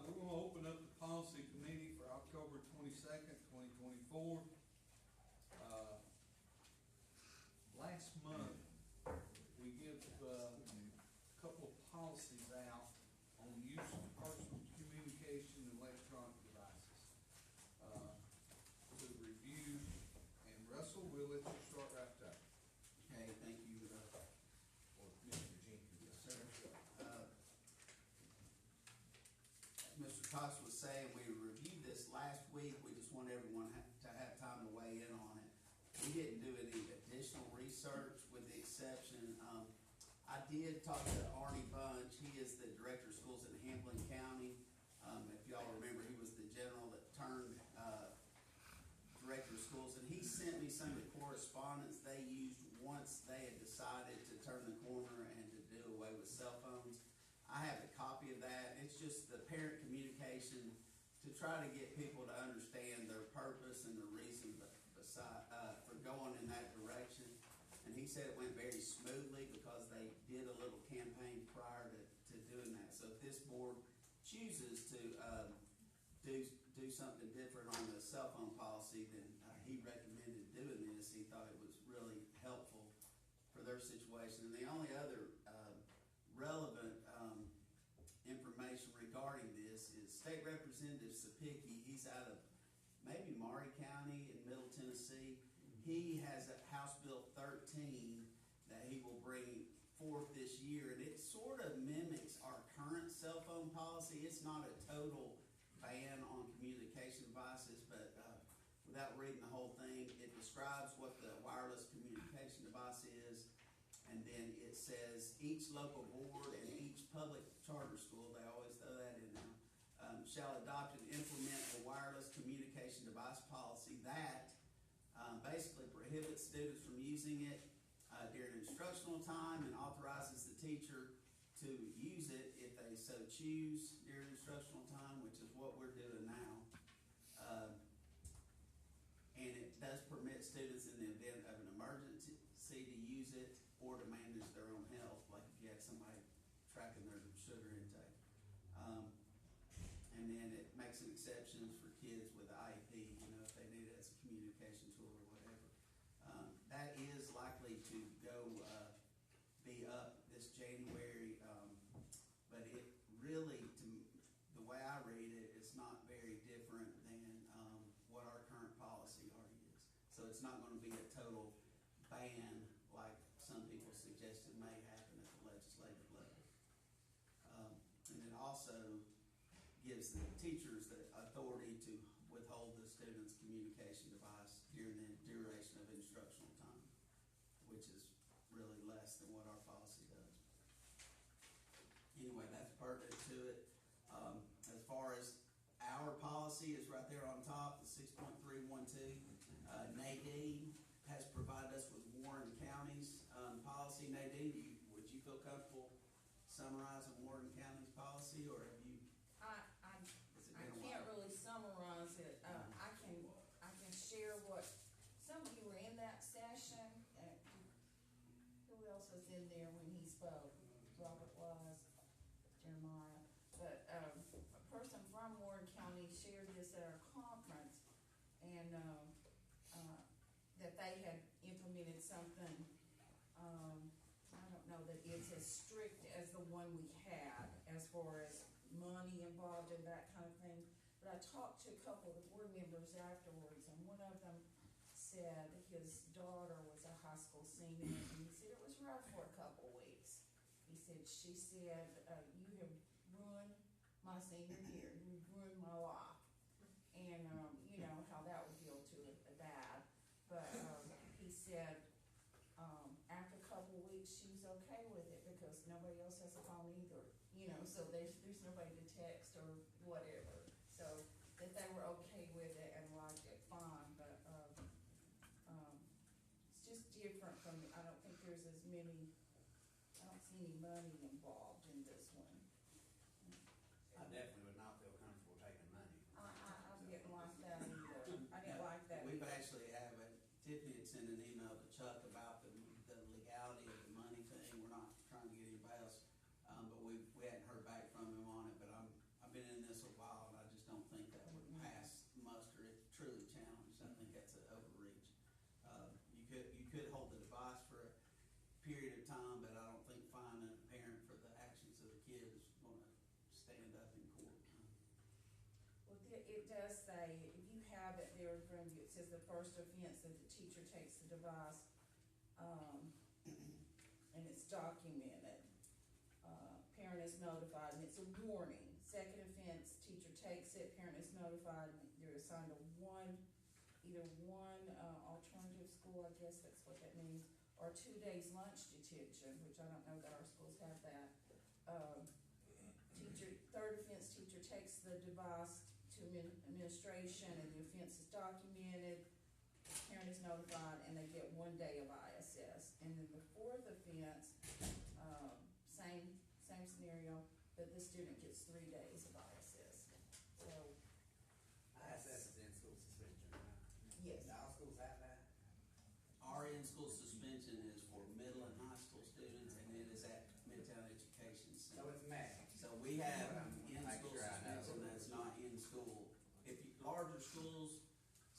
We're going to open up the policy committee for October 22nd, 2024. Last month, we give a couple of policies out on use of personal communication and electronic devices to review. And Russell, we'll let you start right there. Okay, thank you, Mr. Jenkins. yes, sir. As Mr. Cox was saying, we reviewed this last week. We just want everyone to have time to weigh in on it. We didn't do any additional research, with the exception, I did talk to Arnie Bunch. He is the director of schools in Hamlin County. If y'all remember, he was the general that turned director of schools, and he sent me some of the correspondence they used once they had decided to turn the corner and to do away with cell phones. I have a copy of that. It's just the parent communication to try to get people to understand their purpose and the reason for going in that direction. And he said it went very smoothly because they did a little campaign prior to doing that. So if this board chooses to do something different on the cell phone policy, then he recommended doing this. He thought it was really helpful for their situation. And the only other relevant information regarding this is State Representative Sapicki. He's out of maybe Maury County in Middle Tennessee. He has a House Bill 13 that he will bring forth this year, and it sort of mimics our current cell phone policy. It's not a total ban on communication devices, but without reading the whole thing, it describes what the wireless communication device is, and then it says each local board and each public charter school, they always throw that in there, shall adopt and implement a wireless communication device policy that basically prohibits students from using it during instructional time and authorizes the teacher to use it if they so choose during instructional time, which is what we're doing now. And it does permit students in the event of an emergency to use it or to manage their own health, like if you had somebody tracking their sugar intake. And then it makes an exceptions for kids with IEP, if they need it as a communication tool or whatever. That is likely to go be up this January, but it really, the way I read it, it's not very different than what our current policy already is. So it's not going to be a total ban like some people suggested may happen at the legislative level. And it also gives the teachers the authority to withhold the student's communication device during the duration of instructional time, which is really less than what our policy does. Anyway, that's pertinent to it. As far as our policy is right there on top, the 6.312. Nadine has provided us with Warren County's policy. Nadine, would you feel comfortable summarizing Warren County's policy, or have you? I can't really summarize it. I can share what some of you were in that session. Who else was in there when he spoke? Robert was, Jeremiah. But a person from Warren County shared this at our conference, and that they had implemented something. I don't know that it's as strict as the one we had as far as money involved and that kind of thing. But I talked to a couple of the board members afterwards, and one of them said his daughter was a high school senior, and he said it was rough for a couple weeks. She said, you have ruined my senior year. You've ruined my life. And, how that would feel to a dad. But he said, after a couple of weeks, she's okay with it because nobody else has a phone either. So there's nobody to text or whatever. So that they were okay with it and liked it fine. But it's just different from, I don't think there's as many, I don't see any money involved in this one. I definitely would not feel comfortable taking money. I didn't like that either. I didn't like that We've either. actually have Tiffany had sent an email to Chuck about the legality of the money thing. We're not trying to get anybody else, but we hadn't heard back from him on it. But I've been in this a while. stand up in court. Well, it does say, if you have it there in front of you, it says the first offense that the teacher takes the device, and it's documented. Parent is notified, and it's a warning. Second offense, teacher takes it, parent is notified, and they're assigned to either one alternative school, I guess that's what that means, or 2 days lunch detention, which I don't know that our schools have that. Third offense, teacher takes the device to administration, and the offense is documented, parent is notified, and they get 1 day of ISS. And then the fourth offense, same scenario, but the student gets 3 days of ISS. So. ISS is in-school suspension, right? Yes. All schools have that? Our in-school suspension is for middle and high school students, and it is at Midtown Education So Center. it's MEG. So we have Make in-school sure I know. suspension that's not in school. If larger schools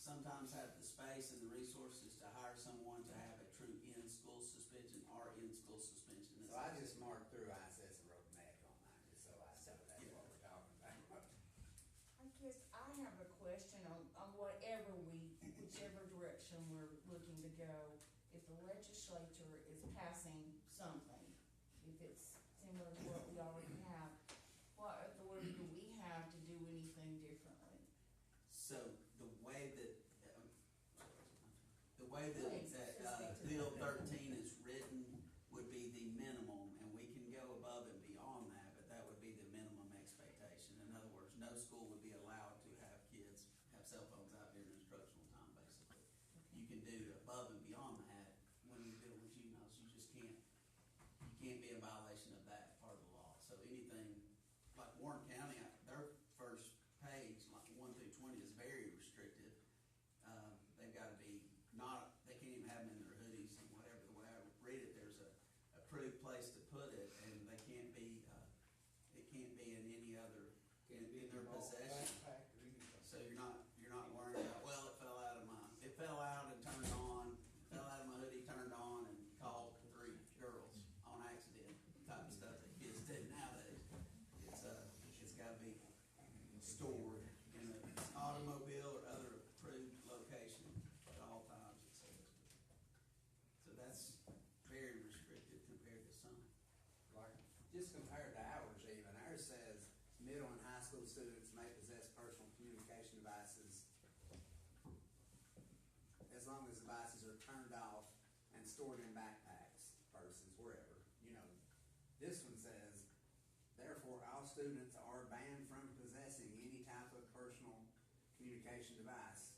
sometimes have the space and the resources to hire someone to have a true in-school suspension, our in-school suspension is. So I just marked through ISS and wrote MEG on mine, just so I know that's what we're talking about. I guess I have a question on whichever direction we're looking to go. If the legislature is passing something, if it's similar to what we already have, what authority do we have to do anything differently? So the way that Please, just speak to Bill that. 13 is written would be the minimum, and we can go above and beyond that, but that would be the minimum expectation. In other words, no school would be allowed to have kids have cell phones out during instructional time, basically. You can do above and beyond that when you're dealing with juveniles. You just can't be in violation of that part of the law. So anything, like Warren County, their first page, like 1 through 20, is very restrictive. They've got to be they can't even have them in their hoodies and whatever. The way I read it, there's a approved place to put it, and they can't be, it can't be in any other, in their possession. So you're not worried about, well, it fell out and turned on, fell out of my hoodie, turned on, and called 3 girls on accident, type of stuff that kids do nowadays. It's gotta be stored in an automobile or other approved location at all times, it says. So that's very restricted compared to some. Like, just compared to ours even, ours says middle and high school students may possess personal communication devices as long as devices are turned off and stored in backpacks, purses, wherever, This one says, therefore, all students are banned from possessing any type of personal communication device.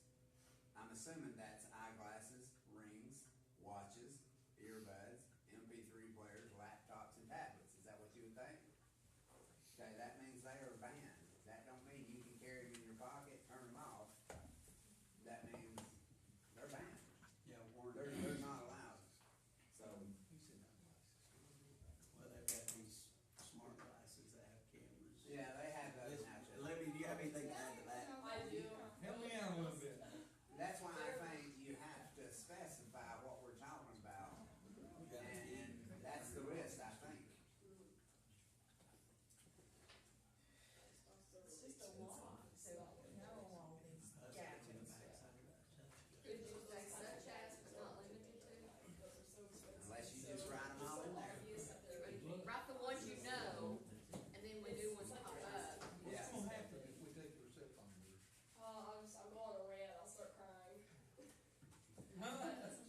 I'm assuming that's eyeglasses, rings, watches, earbuds, MP3 players, laptops, and tablets. Is that what you would think? Okay, that means they are banned. That don't mean you can carry them in your pocket, turn them off. That means they're banned. Yeah, Warren. They're not allowed. So, Well, they've got these smart glasses that have cameras. yeah, they have those now. Jeff. Libby, do you have anything to add to that? I do. Help me out a little bit. That's why I think you have to specify what we're talking about. And that's the list, I think. It's just a lot, so know all these gadgets. Could you say such as, but not limited to? Unless you just write them all in there. Write the ones you know, and then when new ones pop up. Yeah. What's gonna happen if we take your cell phone? I'm going to rant, I'll start crying. That's a joke.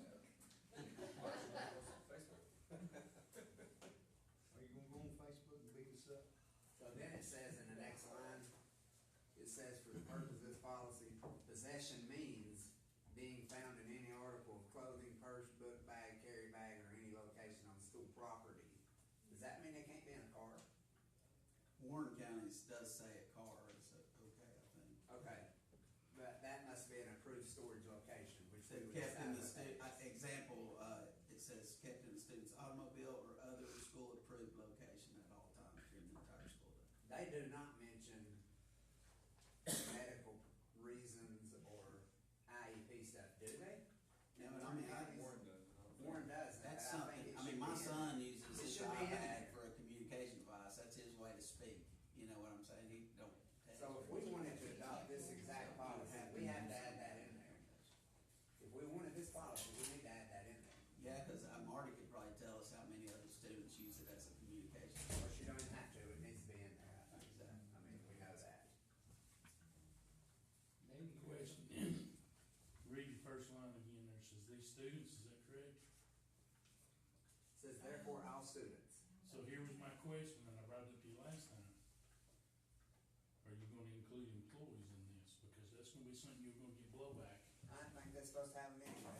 Are you gonna go on Facebook and beat us up? So then it says in the next line, it says for the purpose of this policy, possession means being found in any article of clothing, purse, book, bag, carry bag, or any location on school property. Does that mean they can't be in a car? Warren County does say a car is okay, I think. Okay, but that must be an approved storage location, which we would Kept in the decide what that is. example, it says kept in the student's automobile or other school approved location at all times during the entire school day. They do not mention medical reasons or IEP stuff, do they? No, but I mean, Warren does. that's but something, think it my should be in son there. uses It his should be in iPad there. for a communication device, that's his way to speak, you know what I students, is that correct? Says therefore all students. So here was my question, and I brought it up to you last time. Are you gonna include employees in this? Because that's gonna be something you're gonna get blowback. I think that's supposed to have them anyway.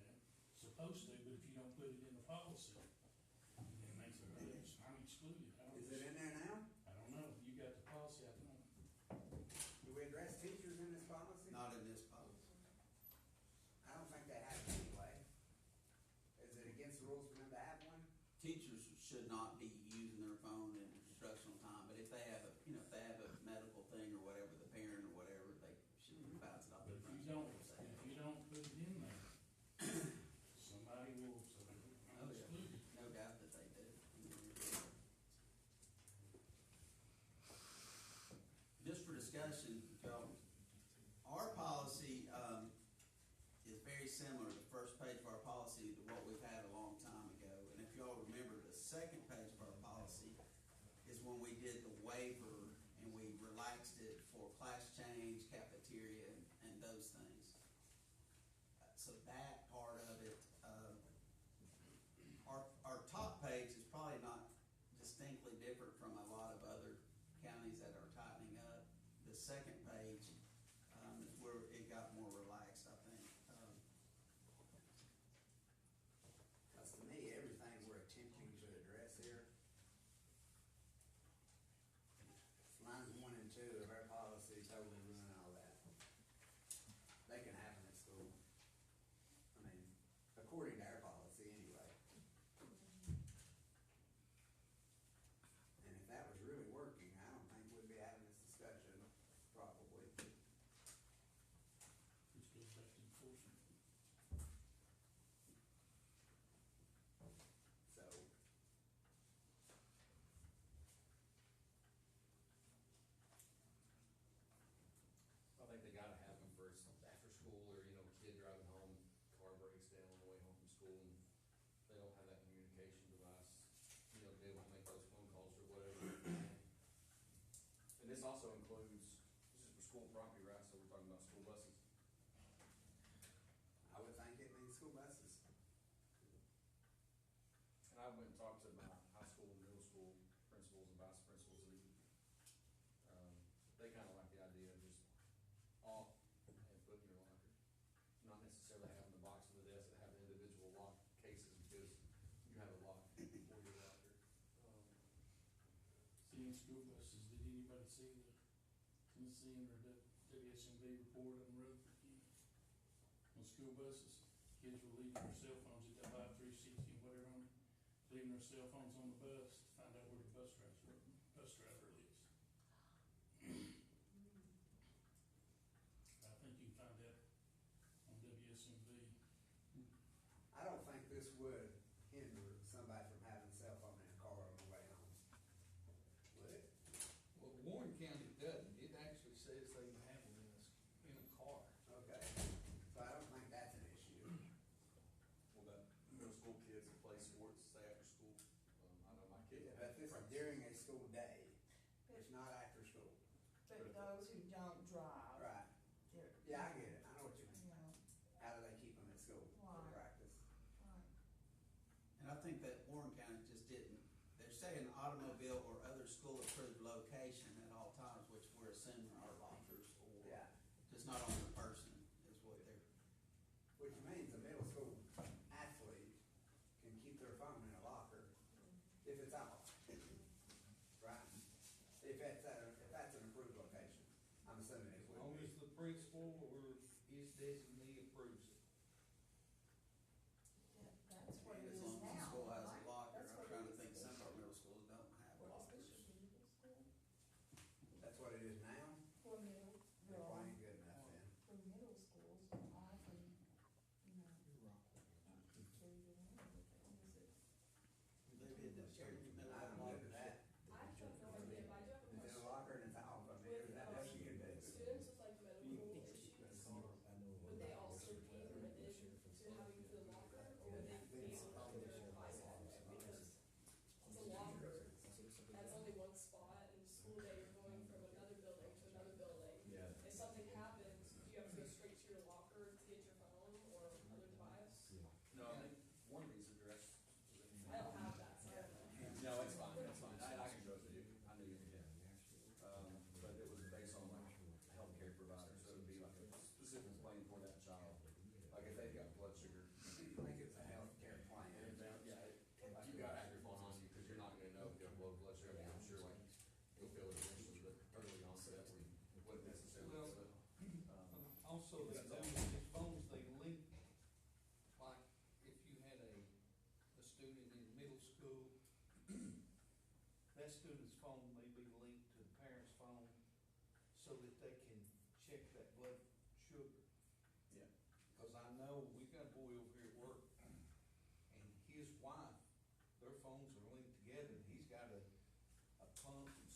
Well, supposed to, but if you don't put it in the policy, then it makes it, I'm excluded. I don't- Is it in there now? I don't know, you got the policy, I don't. Do we address teachers in this policy? Not in this policy. I don't think they have it anyway. Is it against the rules for them to have one? Teachers should not be using their phone in instructional time, but if they have a, you know, if they have a medical thing or whatever, the parent or whatever, they should bounce it off But their if phone. you don't, put it in there, somebody will, so Oh, I'm yeah. excluded. No doubt that they do. Just for discussion, y'all, our policy, is very similar, the first page of our policy, to what we've had a long time ago. And if y'all remember, the second page of our policy is when we did the waiver and we relaxed it for class change, cafeteria, and those things. So that part of it, our top page is probably not distinctly different from a lot of other counties that are tightening up. The second page, is where it got more relaxed, I think. Because to me, everything we're attempting to address here, lines 1 and 2 of our policy totally ruin all that. They can have them at school. I mean, according to our policy anyway. And if that was really working, I don't think we'd be having this discussion, probably. Which goes back to enforcement. So, I think they gotta have them for after school, or, you know, kid driving home, car breaks down on the way home from school, and they don't have that communication device, you know, to be able to make those phone calls or whatever. And this also includes, this is for school property, right, so we're talking about school buses. I would think it means school buses. And I went and talked to my high school and middle school principals and vice principals, and, they kinda like the idea of just off and put in your locker. Not necessarily having the box on the desk that have the individual lock cases, because you have a lock for your locker. See, in school buses, did anybody see the Tennessee or the WSMV report on the road again? On school buses, kids were leaving their cell phones, they got Live 360 and whatever on it, leaving their cell phones on the bus to find out where the bus driver lives. I think you can find that on WSMV. I don't think this would hinder somebody from having a cell phone in a car on the way home. Would it? Well, Warren County doesn't, it actually says they can have them in a car. Okay, so I don't think that's an issue. Well, that middle school kids that play sports, stay after school, I know my kids. But this is during a school day, it's not after school. But those who don't drive, Right, they're. yeah, I get it, I know what you mean. You know, How do they keep them at school for Right. practice? right. And I think that Warren County just didn't, they're saying automobile or other school-approved location at all times, which we're assuming are lockers or Yeah, just not on the person is what they're, which means a middle school athlete can keep their phone in a locker if it's out. Right? If that's an approved location, I'm assuming it As would long be. as the principal or his designee approves it. That's what it as is long as the now, school has a right? locker. That's I'm what trying it to is. think, some of our middle schools don't have What lockers. is this, middle school? That's what it is now? For middle, Well, well, ain't good enough then. for middle schools, often, you know. Three to one, what is it? Maybe it does. I'm good with that. I have no idea, but I do have a It's in a question. locker and it's out, I mean, With, that much you can do. students with like medical issues, would they also be permitted to have use the locker, or would they be able to put their device on it? Because it's a locker, that's only one spot, and school day, you're going from another building to another building. Yeah. If something happens, do you have to go straight to your locker to get your phone or other device?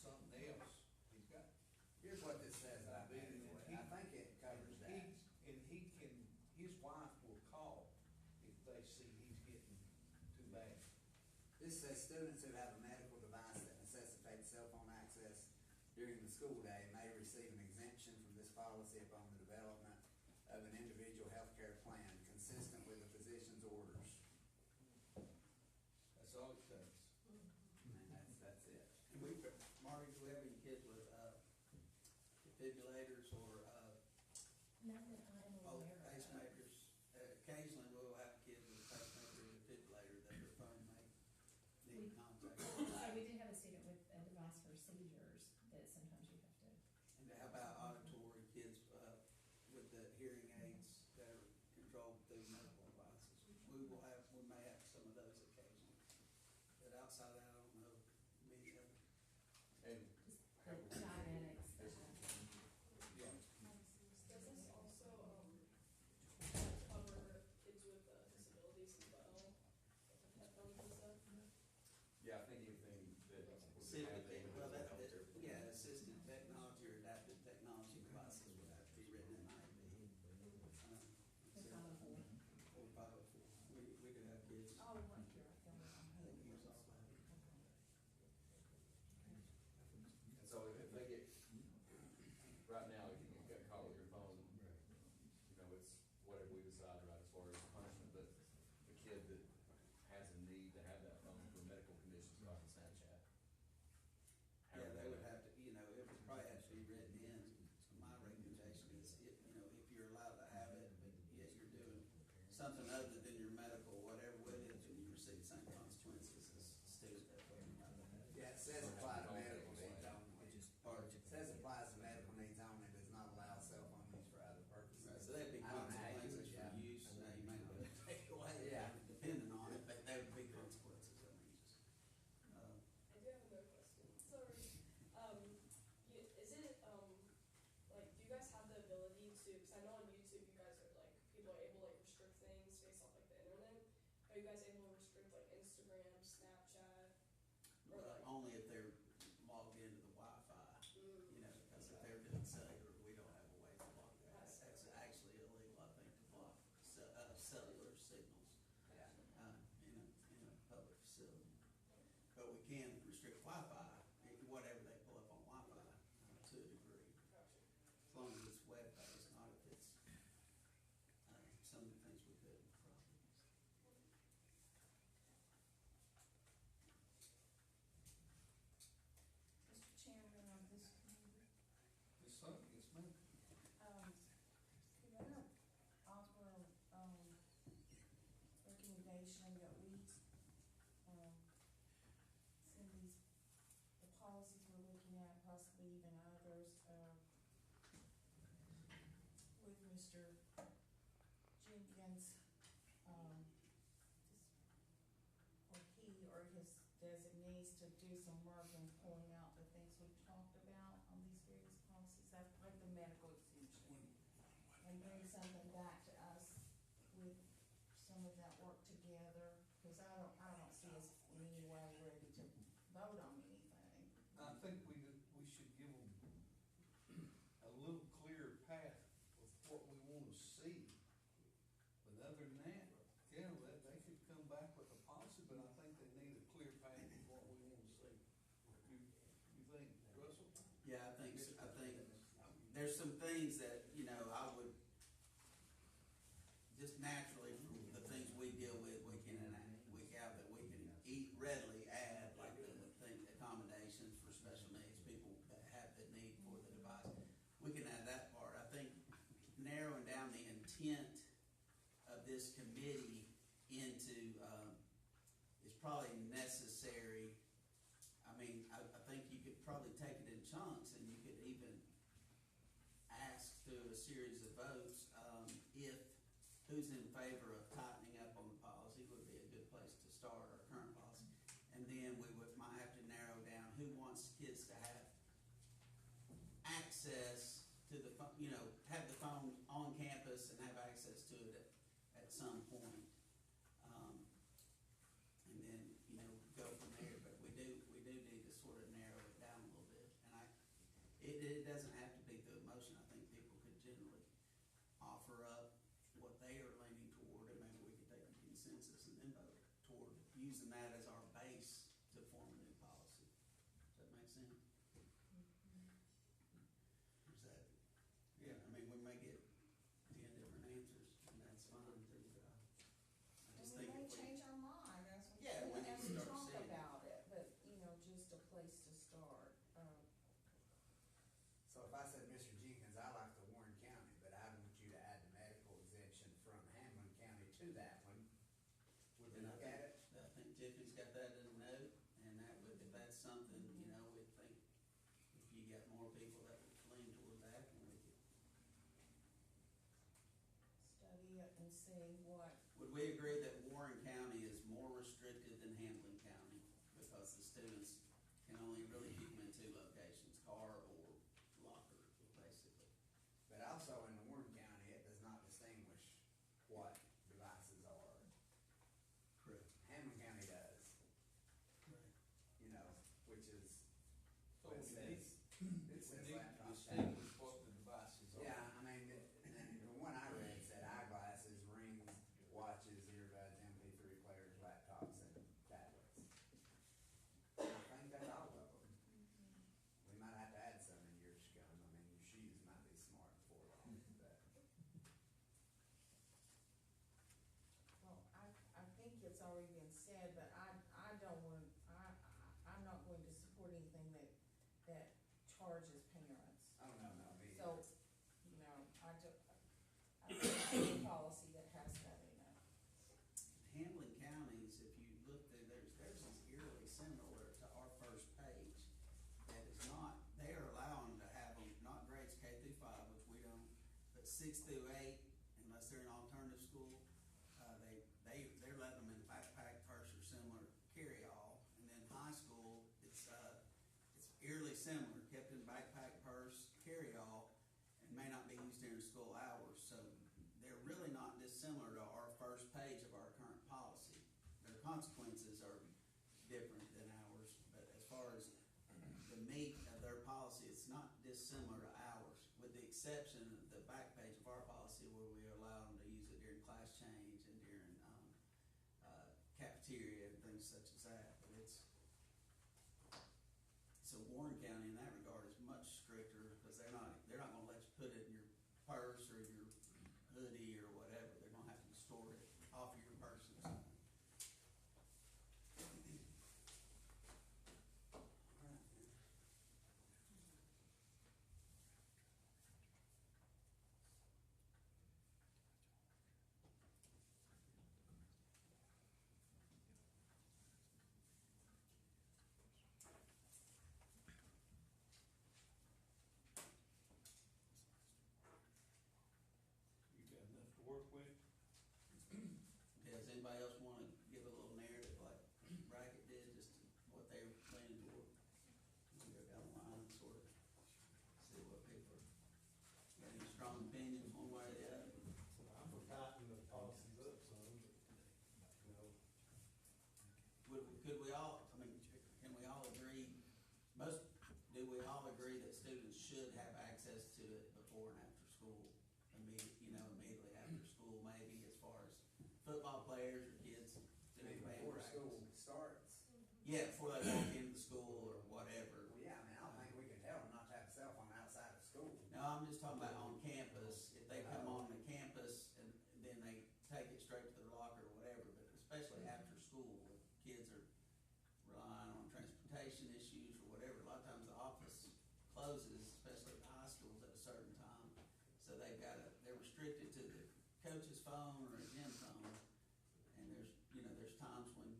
something else, he's got. Here's what this says, I think it covers that. And he can, his wife will call if they see he's getting too bad. This says students who have a medical device that necessitates cell phone access during the school day may receive an exemption from this policy upon the development of an individual healthcare plan consistent with the physician's orders. That's all it takes. And that's it. And we, Marty, do we have any kids with, defibrillators or, Not that I'm aware of. pacemakers? Occasionally we'll have kids with a pacemaker and defibrillator that their phone may need contact. So we do have a student with a device for seizures that sometimes you have to. And how about auditory kids, with the hearing aids that are controlled through medical devices? We may have some of those occasionally, but outside of that, I don't know many of them. And The diabetics, Yeah. Does this also, cover kids with, disabilities as well? Headphones and stuff? yeah, I think anything that would have Assisted, well, that, healthcare. yeah, assisted technology or adaptive technology devices would have to be written in IEP. the 504. Or 504. We could have kids. Oh, right here, I feel it. I think use all that. And so if they get, right now, if you get caught with your phone, you know, it's whatever we decide, right, as far as punishment, but the kid that has a need to have that phone for medical conditions, like Snapchat. Yeah, they would have to, you know, it would probably have to be written in. My recommendation is, if, you know, if you're allowed to have it, yet you're doing something other than your medical, whatever with it, then you receive the same consequences as students that don't have that. Yeah, it says apply to medical needs only. Or, It says applies to medical needs only, does not allow cell phone use for other purposes. right, so that'd be I don't know how you consequences would, for yeah. use, now you may not have to take it away, Yeah. depending on it, but there would be consequences, I mean, just, I do have another question, sorry. Is it, like, do you guys have the ability to, cause I know on YouTube you guys are like, people are able to like restrict things based off like the internet. Are you guys able to restrict like Instagram, Snapchat? Or like, only if they're logged into the Wi-Fi, you know, because if they're doing cellular, we don't have a way to block that. That's That's actually illegal, I think, to block cellular signals, Yeah. in a public facility. But we can restrict Wi-Fi, whatever they pull up on Wi-Fi, to a degree, gotcha. as long as it's web-based, not if it's, some of the things we could probably. Mr. Chairman of this committee, Yes, sir, yes, ma'am. could I offer, recommendation that we, send these, the policies we're looking at, possibly even others, with Mr. Jenkins, or he or his designees to do some work in pulling out the things we've talked about on these various policies, that's like the medical exemption. And bring something back to us with some of that work together, cause I don't see us in any way ready to vote on anything. I think we should give them a little clearer path of what we wanna see. But other than that, yeah, they could come back with a policy, but I think they need a clear path of what we wanna see. You think, Russell? Yeah, I think there's some things that, you know, I would, just naturally from the things we deal with week in and week out, that we can readily add, like the accommodations for special needs, people that have the need for the device. We can add that part. I think narrowing down the intent of this committee into, is probably necessary. I mean, I think you could probably take it in chunks, and you could even ask through a series of votes, if who's in favor of tightening up on the policy would be a good place to start, our current policy. And then we might have to narrow down who wants kids to have access to the phone, you know, have the phone on campus and have access to it at some point. And then, you know, go from there, but we do need to sort of narrow it down a little bit. using that as our base to form a new policy. Does that make sense? Or is that, yeah, I mean, we may get 10 different answers, and that's fine too, but I And just we think may if we. change our mind as we, Yeah, we need as to we start talk seeing it. about it, but, you know, just a place to start. So if I said, Mr. Jenkins, I like the Warren County, but I want you to add the medical exemption from Hamlin County to that one, would we And I look think, at it? I think Tiffany's got that in a note, and that would, if that's something, you know, we think, if you got more people that would lean toward that, then we could. Study it and see what, Would we agree that Warren County is more restricted than Hamlin County? Because the students can only really keep them in 2 locations, car or locker, basically. But also in Warren County, it does not distinguish what devices are. Correct. Hamlin County does, Right. you know, which is, So it we says, need, it we says need to laptop. distinguish what the devices are. Yeah, I mean, the one I read said eyeglasses, rings, watches, earbuds, MP3 players, laptops, and tablets. I think that's all of them. We might have to add some in years to come. I mean, your shoes might be smart before long, but. well, I think it's already been said, but I don't want, I'm not going to support anything that charges parents. Oh, no, me. So, you know, I think it's a policy that has that in it. Hamlin counties, if you look through, theirs is eerily similar to our first page. That is not, they are allowing to have them, not grades K through 5, which we don't, but 6 through 8, unless they're in alternative school, they're letting them in backpack, purse, or similar carry-all. And then high school, it's eerily similar, kept in backpack, purse, carry-all, and may not be used during school hours. So they're really not dissimilar to our first page of our current policy. Their consequences are different than ours, but as far as the meat of their policy, it's not dissimilar to ours, with the exception of the back page of our policy where we allow them to use it during class change and during cafeteria and things such as that. But so Warren County in that regard is much stricter because they're not gonna let you put it in your purse or your hoodie or whatever. They're gonna have to store it off your person. You got enough to work with? Does anybody else wanna give a little narrative like Brackett did, just to what they were planning toward? We'll go down the line and sort of see what people are, got any strong opinions one way or the other? I'm for tightening the policies up some, you know. Could we all, I mean, can we all agree, do we all agree that students should have access to it before and after school? Immediately after school, maybe, as far as football players or kids doing band Before practice? school starts. Yeah, before they walk into school or whatever. Well, yeah, I mean, I don't think we can tell them not to have a cell phone outside of school. No, I'm just talking about on campus, if they come on the campus and then they take it straight to their locker or whatever, but especially after school, if kids are relying on transportation issues or whatever, a lot of times the office closes, especially the high schools at a certain time. So they're restricted to the coach's phone or a gym phone, and there's times when,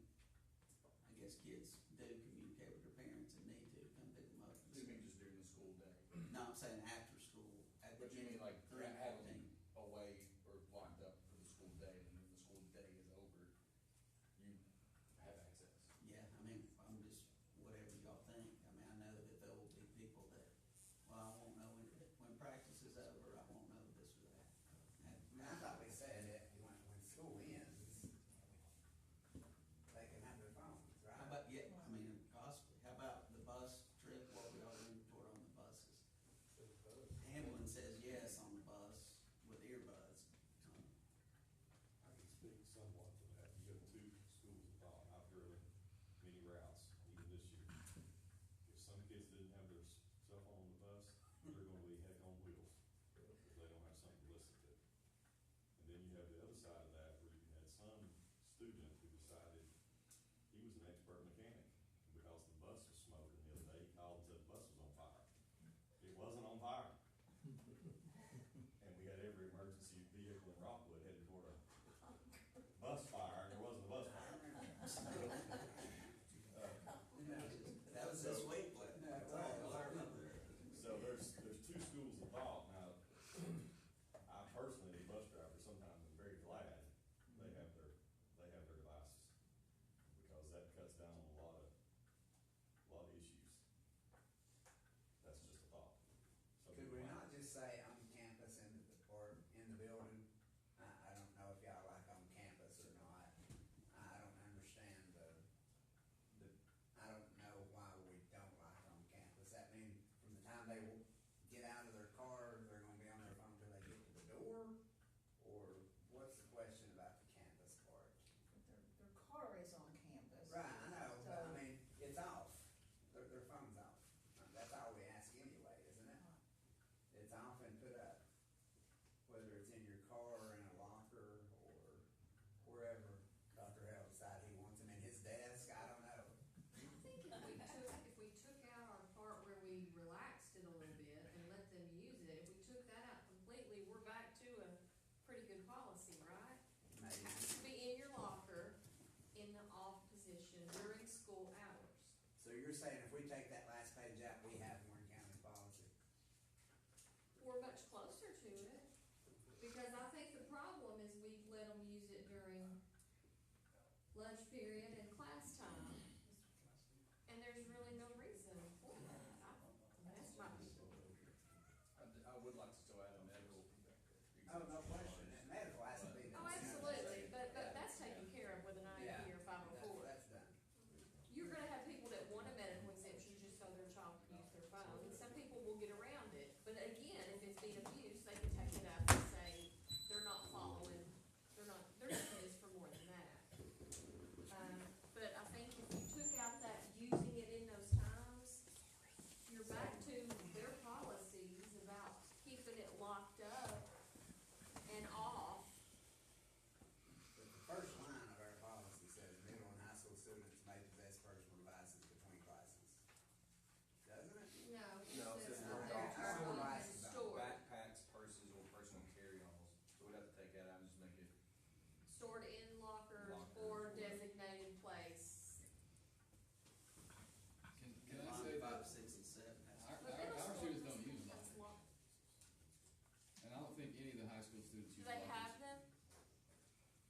I guess, kids do communicate with their parents and need to come pick them up. You mean just during the school day? No, I'm saying after school, at the But you mean like 3:15. have them away or locked up for the school day, and then the school day is over, you have access? Yeah, I mean, I'm just, whatever y'all think. I mean, I know that there will be people that, well, I won't know when practice is over, I won't know this or that. I mean, I thought we said that when school ends, they can have their phones, right? How about, yeah, I mean, possibly, how about the bus trip, what we all leaning toward on the buses? So the bus saying if we take that last page out, we have Warren County policy. We're much closer to it, because I think the problem is we've let them use it during lunch period and class time, and there's really no reason for that. That's my people. I would like to still add a medical. Oh, no question, and medical has to be. Oh, absolutely, but that's taken care of with an Yeah, IEP or 504. that's done. You're gonna have people that want a medical exemption just so their child can use their phone, and some people will get around it. But again, if it's being abused, they can take it up and say, they're not following, they're doing this for more than that. But I think if you took out that using it in those times, you're back to their policies about keeping it locked up and off. But the first line of our policy says middle and high school students may possess personal devices between classes. Doesn't it? No, No, it it's says not no. there, Our our devices is don't. stored. Backpacks, purses, or personal carry-alls, so we'd have to take that out and just make it. Stored in lockers Locker. or designated place. Can I say Line 5, that 6, and 7 has our, But middle our school, students don't use that's lockers, locked. and I don't think any of the high school students Do use they lockers. have them?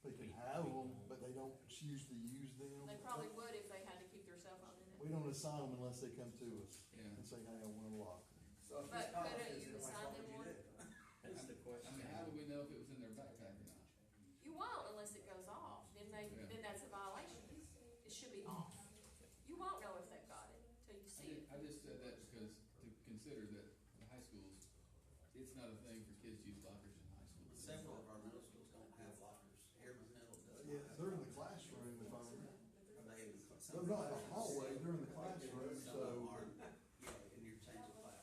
They can have them, but they don't usually use them. They probably would if they had to keep their cell phone in We it. don't assign them unless they come to us Yeah. and say, hey, I want a locker. So if But this policy couldn't is you like, assign what them would one? you do? That's the question. I mean, how would we know if it was in their backpack or not? You won't unless it goes off, then Yeah. then that's a violation. It should be off. You won't know if they've got it till you see it. I just said that because to consider that the high schools, it's not a thing for kids to use lockers in high school. Several of our middle schools don't have lockers. Every middle does not. Yeah, they're in the classroom if I remember. Are they in the They're not in the hallway, they're in the classroom, Some of them so. are, yeah, in your change of class.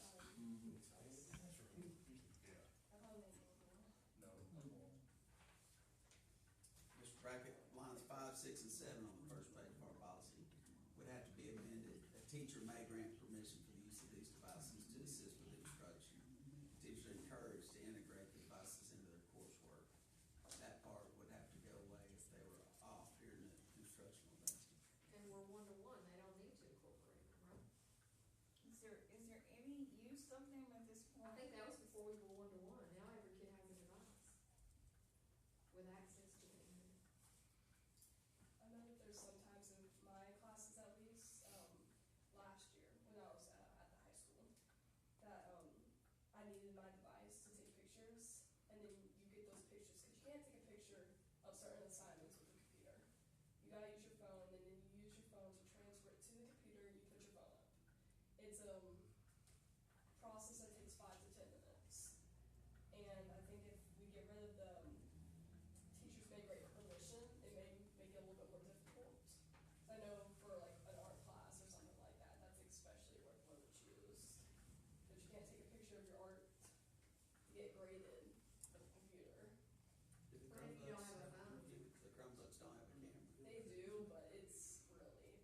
Mr. Brackett, lines 5, 6, and 7 on the first page of our policy would have to be amended. A teacher may grant permission for the use of these devices to assist with instruction. Teachers are encouraged to integrate the devices into their coursework. That part would have to go away if they were off during the instructional day. And we're one-to-one, they don't need to incorporate them, right? Is there any use of them at this I point? think that was before we were one-to-one, now every kid has a device with access to the internet. I know that there's sometimes in my classes at least, last year when I was at the high school, that I needed my device to take pictures, and then you get those pictures, cause you can't take a picture of certain assignments with a computer. You gotta use your phone, and then you use your phone to transfer it to the computer, and you put your phone up. It's process that takes 5 to 10 minutes. And I think if we get rid of the teachers may grant permission, it may make it a little bit more difficult. I know for like an art class or something like that, that's especially where one would choose. Because you can't take a picture of your art to get graded with a computer. Do the What if you don't Chromebooks have a phone? The Chromebooks don't have a camera. They do, but it's really bad.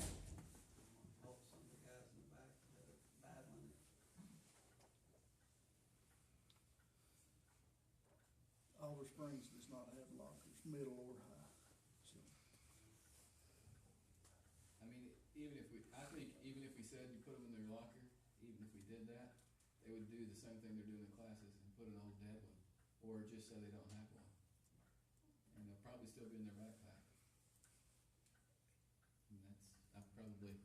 Help some of the guys in the back that are battling it. Oliver Springs does not have lockers, middle or high, so. I mean, I think even if we said you put them in their locker, even if we did that, they would do the same thing they're doing in classes and put an old dead one, or just say they don't have one. And they'll probably still be in their backpack. And that's probably what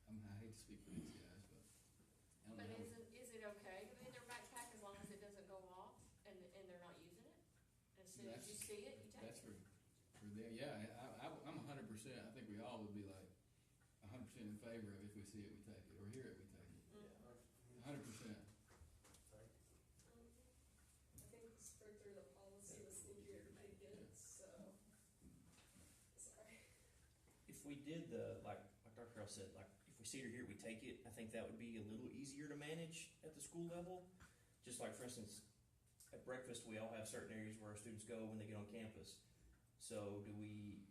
I hate to speak for these guys, but I don't But know. is it okay to be in their backpack as long as it doesn't go off and they're not using it? As soon as you see it, you take That's it. for them, yeah, I'm 100%, I think we all would be like 100% in favor of if we see it, we take it, or hear it, we take it. 100%. I think the stricter the policy, the sneakier the kid gets, so. Sorry. If we did like Dr. Carroll said, like, if we see it or hear it, we take it, I think that would be a little easier to manage at the school level. Just like, for instance, at breakfast, we all have certain areas where our students go when they get on campus. So do we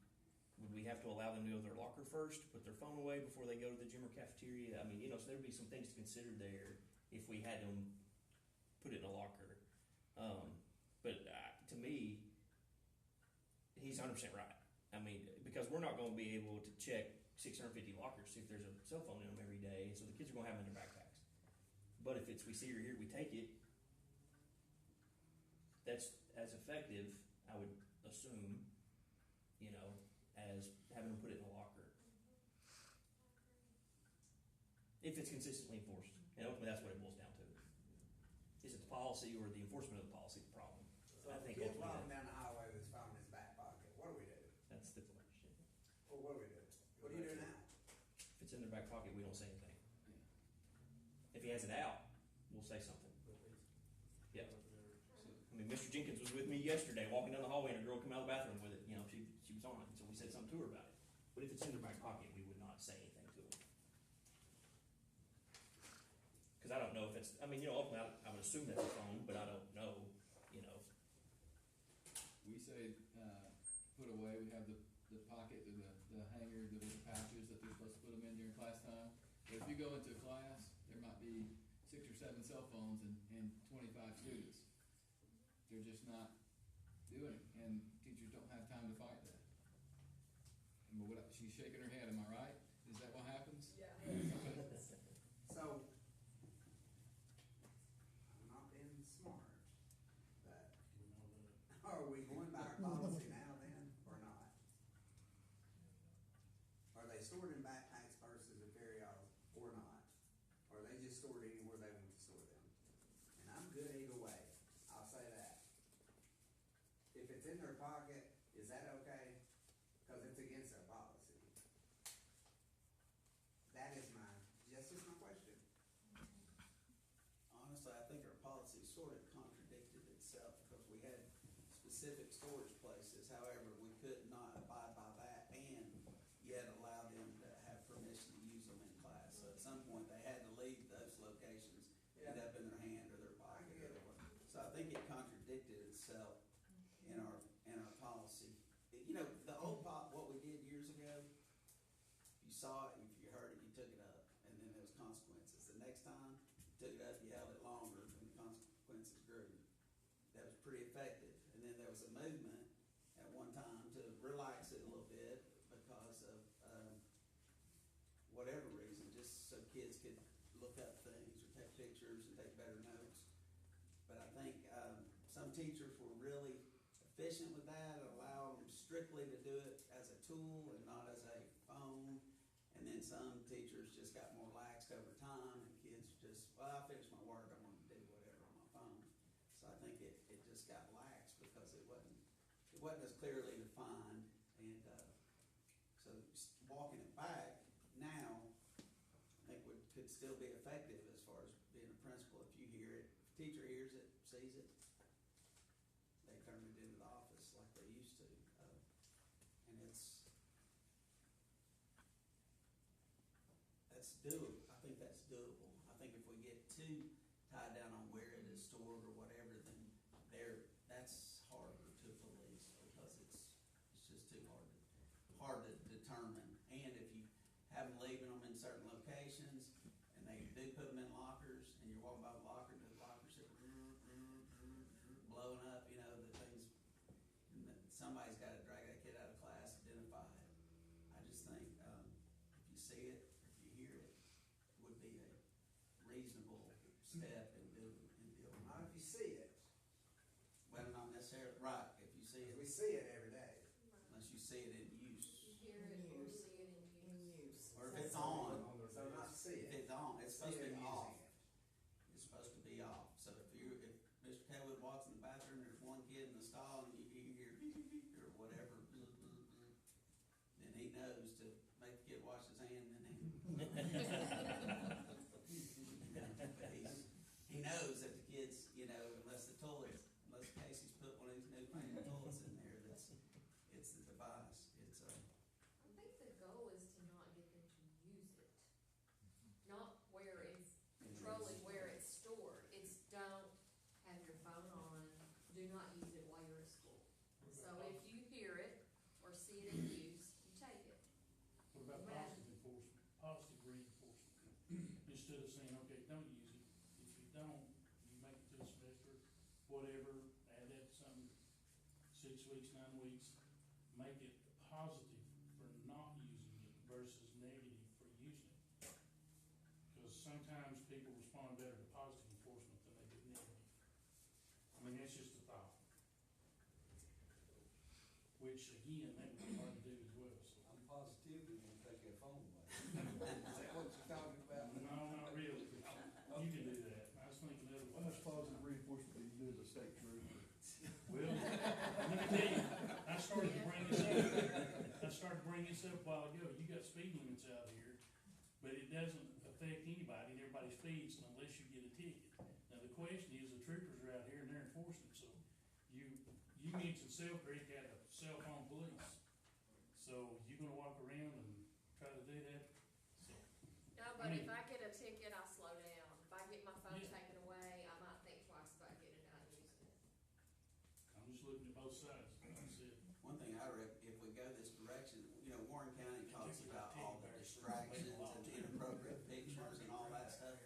would we have to allow them to go to their locker first, put their phone away before they go to the gym or cafeteria? I mean, you know, so there'd be some things to consider there if we had them put it in a locker. But to me, he's 100% right. I mean, because we're not going to be able to check 650 lockers, see if there's a cell phone in them every day, so the kids are going to have them in their backpacks. But if it's we see her here, we take it, that's as effective, I would assume, you know, as having them put it in a locker. If it's consistently enforced, and ultimately that's what it boils down to. Is it the policy or the enforcement of the policy the problem? So if a kid's walking down the highway with his phone in his back pocket, what do we do? That's the question. Well, what do we do? What do you do now? If it's in their back pocket, we don't say anything. If he has it out, we'll say something. Yeah. I mean, Mr. Jenkins was with me yesterday, walking down the hallway, and a girl came out of the bathroom with it. You know, she was on it, so we said something to her about it. But if it's in their back pocket, we would not say anything to them. Because I don't know if it's. I mean, you know, ultimately, I would assume that's a phone, but I don't know. You know. We say put away. We have the pocket, the hanger, the little pouches that they're supposed to put them in during class time. But if you go into a class, there might be 6 or 7 cell phones and 25 students. They're just not doing it, and teachers don't have time to fight that. And she's shaking her head. Am I right? Is that what happens? Yeah. So, I'm not being smart, but are we going by our policy now then, or not? Are they stored in backpacks, purses, and carry-alls, or not? Or are they just stored anywhere they want to store them? And I'm good either way, I'll say that. If it's in their pocket, is that okay? Because it's against their policy. That is just my question. Honestly, I think our policy sort of contradicted itself because we had specific storage places. However, we could not abide by that and yet allow them to have permission to use them in class. So at some point, they had to leave those locations, end up in their hand or their pocket. So I think it contradicted itself in our policy. You know, the old what we did years ago, you saw it, if you heard it, you took it up, and then there was consequences. The next time you took it up, you held it longer, and the consequences grew. That was pretty effective. And then there was a movement at one time to relax it a little bit because of whatever reason, just so kids could look up things or take pictures and take better notes. But I think some teachers were really efficient with that, allow them strictly to do it as a tool and not as a phone. And then some teachers just got more laxed over time, and kids just, well, I finished my work, I want to do whatever on my phone. So I think it just got lax because it wasn't as clearly defined. And so walking it back now, I think could still be effective as far as being a principal. If you hear it, if a teacher hears it, sees it, they turn it into the office like they used to. And that's doable. I think that's doable. I think if we get too tied down on where it is stored or whatever, then that's harder to police because it's just too hard to determine. And if you have them leaving them in certain locations and they do put them in lockers and you're walking by the locker and the lockers are blowing up, you know, the things, somebody's got to drag that kid out of class, identify it. I just think if you see it, if you hear it, would be a reasonable step in dealing. Not if you see it. Well, not necessarily, right, if you see it. We see it every day. Unless you see it in use. You hear it or see it in use. Or if it's on. So not see If it. it's on, it's supposed to be See it off. using it. It's supposed to be off. So if Mr. Kelwood walks in the bathroom, there's one kid in the stall and you hear beep, beep, beep, or whatever, then he knows to make the kid wash his hand and then he knows that the kids, you know, unless Casey's put one of these new painted toilets in there, it's the device. It's don't use it. If you don't, you make it to a semester, whatever, add that to something, 6 weeks, 9 weeks, make it positive for not using it versus negative for using it. Because sometimes people respond better to positive enforcement than they do negative. I mean, that's just a thought. Which, again, that would be hard to do as well, so. I'm positive that you take that phone away. Is that what you're talking about? No, not really. You can do that. I was thinking How otherwise. much positive reinforcement do you do as a state trooper? Well, let me tell you, I started to bring this up a while ago. You got speed limits out here, but it doesn't affect anybody, and everybody speeds unless you get a ticket. Now, the question is, the troopers are out here and they're enforcing, so you mentioned Cell Creek had a cell phone police. So you gonna walk around and try to do that? So, No, but if I get a ticket, I slow down. If I get my phone Yeah. taken away, I might think twice about getting it out and using it. I'm just looking at both sides, like I said. One thing if we go this direction, you know, Warren County talks about all the distractions and inappropriate pictures and all that stuff.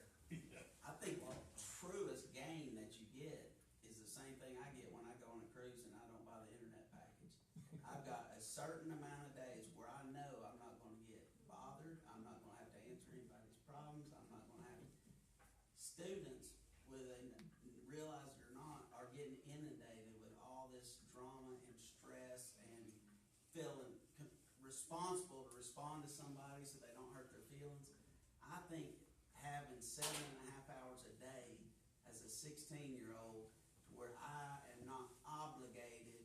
I think the truest gain that you get is the same thing I get when I go on a cruise and I don't buy the internet package. I've got a certain amount of days where I know I'm not gonna get bothered, I'm not gonna have to answer anybody's problems, I'm not gonna have to. Students, whether they realize it or not, are getting inundated with all this drama and stress and feeling responsible to respond to somebody so they don't hurt their feelings. I think having 7.5 hours a day as a 16-year-old to where I am not obligated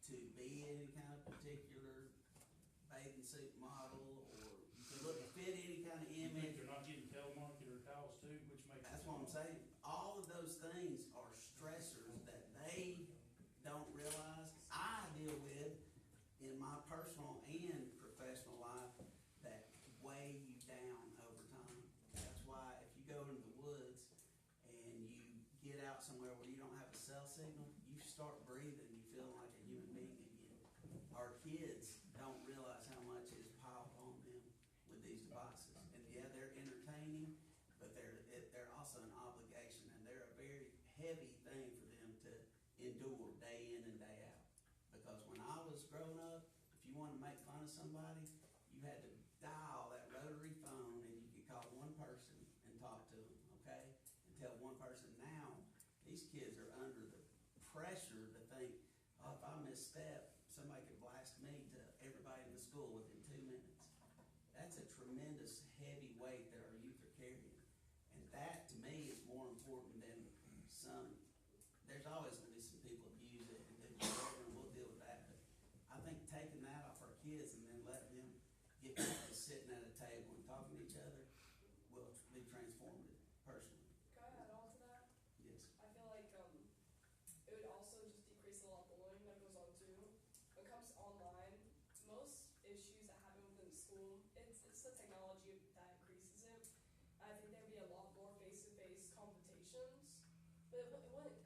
to be any kind of particular bathing suit model or fit any kind of You think image. they're not getting telemarketer calls too, which makes. That's what I'm saying. All of those things are stressors that they don't realize I deal with in my personal and professional life that weigh you down over time. That's why if you go into the woods and you get out somewhere where you don't have a cell signal, you start breathing, you feel like a human being again. Our kids don't realize how much is piled on them with these devices. And yeah, they're entertaining, but they're also an obligation, and they're a very heavy thing for them to endure day in and day out. Because when I was growing up, if you wanted to make fun of somebody, you had to dial that rotary phone and you could call one person and talk to them, okay? And tell one person. Now, these kids are under the pressure to think, oh, if I misstep, somebody could blast me to everybody in the school within 2 minutes. That's a tremendous heavy weight that our youth are carrying. And that, to me, is more important than there's always going to be some people abuse it and do whatever, and we'll deal with that. But I think taking that off our kids and then letting them get back to sitting at a table and talking to each other will be transformative, personally. Can I add on to that? Yes. I feel like it would also just decrease a lot of bullying that goes on too. When it comes to online, most issues that happen within the school, it's the technology that increases it. I think there'd be a lot more face-to-face confrontations, but it wouldn't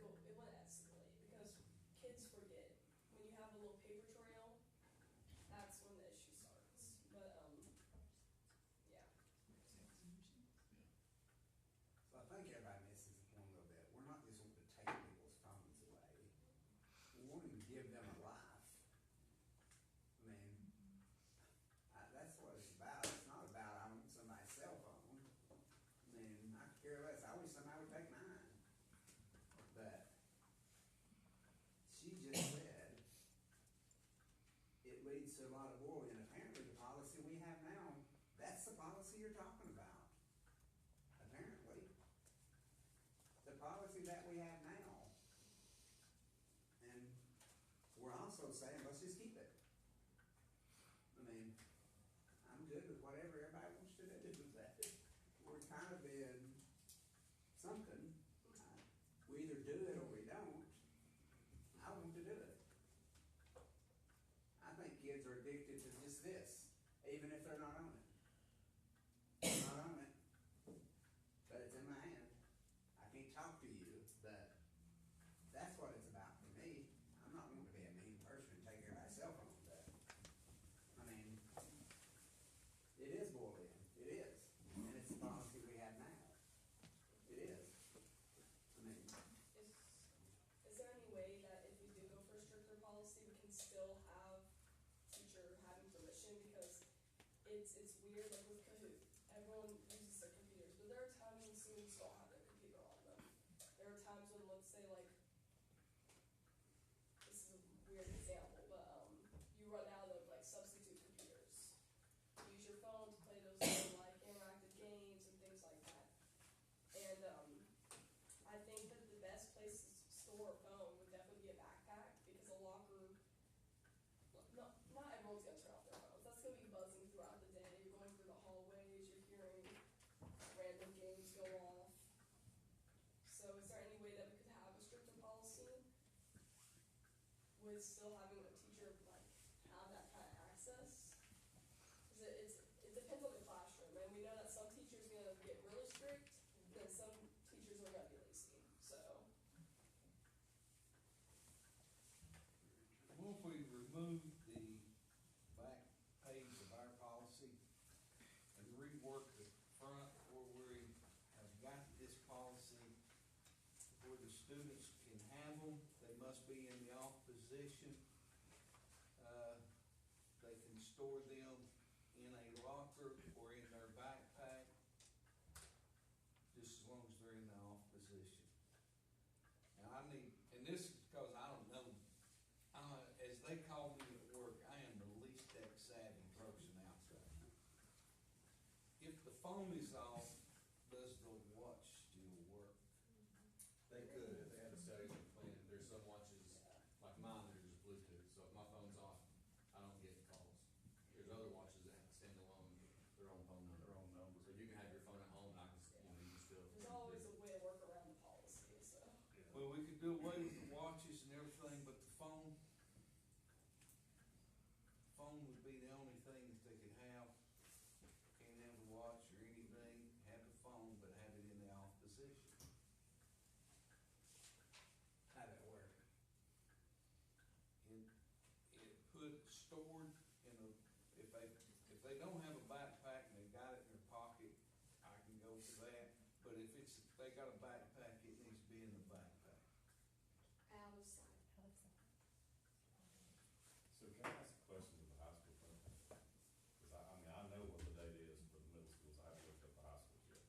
escalate because kids forget. When you have a little paper trail, that's when the issue starts. But yeah. So I think everybody misses the point a little bit. We're not just wanting to take people's phones away. We want to give them a life. I mean, that's what it's about. It's not about I want somebody's cell phone. I mean, I could care less. I wish somebody would take mine. But she just said it leads to a lot of bullying. Apparently, the policy we have now, that's the policy you're talking about. Apparently. The policy that we have now. And we're also saying, let's just keep it. I mean, I'm good with whatever everybody wants to do with that. We're kind of in something. We either do it or we don't. I want to do it. I think kids are addicted to just this, even if they're not on it. I'm not on it, but it's in my hand. I can't talk to you, but that's what it's about for me. I'm not wanting to be a mean person and take everybody's cell phone, but I mean, it is bullying. It is, and it's the policy we have now. still have teacher having permission, because it's weird, like with Kahoot, everyone uses their computers, but there are times when students don't have their computer on them. There are times when, let's say, like, this is a weird example, but, you run out of, like, substitute computers. You use your phone to play those little, like, interactive games and things like that. And, I think that the best place to store a phone would definitely be a backpack, because a locker, not everyone's gonna turn off their phones. That's gonna be buzzing throughout the day. You're going through the hallways, you're hearing random games go off. So is there any way that we could have a stricter policy with still having a teacher, like, have that kind of access? Cause it depends on the classroom, and we know that some teachers are gonna get really strict, and then some teachers are gonna be lazy, so. What if we remove the back page of our policy and rework the front where we have got this policy where the students can have them, they must be in the off position. They can store them in a locker or in their backpack, just as long as they're in the off position. Now I need, and this is because I don't know, as they call me at work, I am the least tech savvy person out there. If the phone is off, does the watch still work? They could, if they had the settings in plan. There's some watches, like mine, there's Bluetooth, so if my phone's off, I don't get calls. There's other watches that have standalone, their own phone number. So you can have your phone at home, and I can, you can still. There's always a way to work around the policy, so. Well, we could do away with the watches and everything, but the phone would be the only thing that they could have. Can't have the watch or anything, have the phone, but have it in the off position. Have it work. And it put stored in a, if they don't have a backpack and they got it in their pocket, I can go for that. But if they got a backpack, it needs to be in the backpack. Out of sight. So can I ask a question of the high school principal? Because I know what the date is for the middle schools, I haven't looked up the high schools yet.